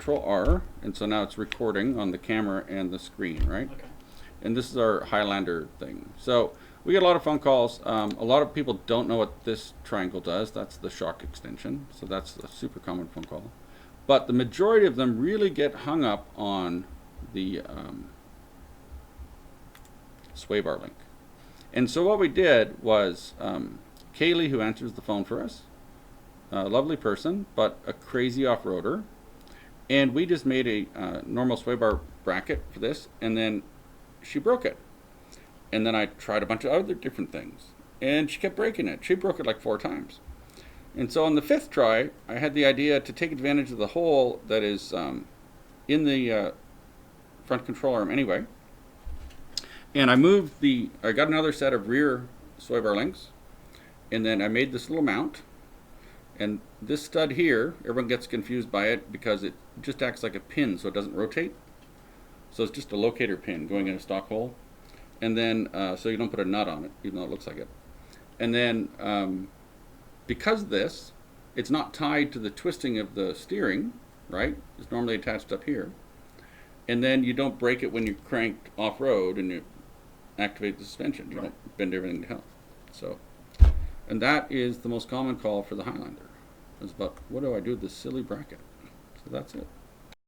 Control R, and so now it's recording on the camera and the screen, right? Okay. And this is our Highlander thing. So we get a lot of phone calls. A lot of people don't know what this triangle does. That's the shock extension. So that's a super common phone call. But the majority of them really get hung up on the sway bar link. And so what we did was Kaylee, who answers the phone for us, a lovely person, but a crazy off-roader. And we just made a normal sway bar bracket for this, and then she broke it. And then I tried a bunch of other different things, and she kept breaking it. She broke it like 4 times. And so on the 5th try, I had the idea to take advantage of the hole that is in the front control arm anyway. And I got another set of rear sway bar links, and then I made this little mount. And this stud here, everyone gets confused by it because it just acts like a pin, so it doesn't rotate. So it's just a locator pin going in a stock hole. And then, so you don't put a nut on it, even though it looks like it. And then, because of this, it's not tied to the twisting of the steering, right? It's normally attached up here. And then you don't break it when you're cranked off-road and you activate the suspension. You don't bend everything to hell. So, and that is the most common call for the Highlander. It's about, what do I do with this silly bracket? So that's it.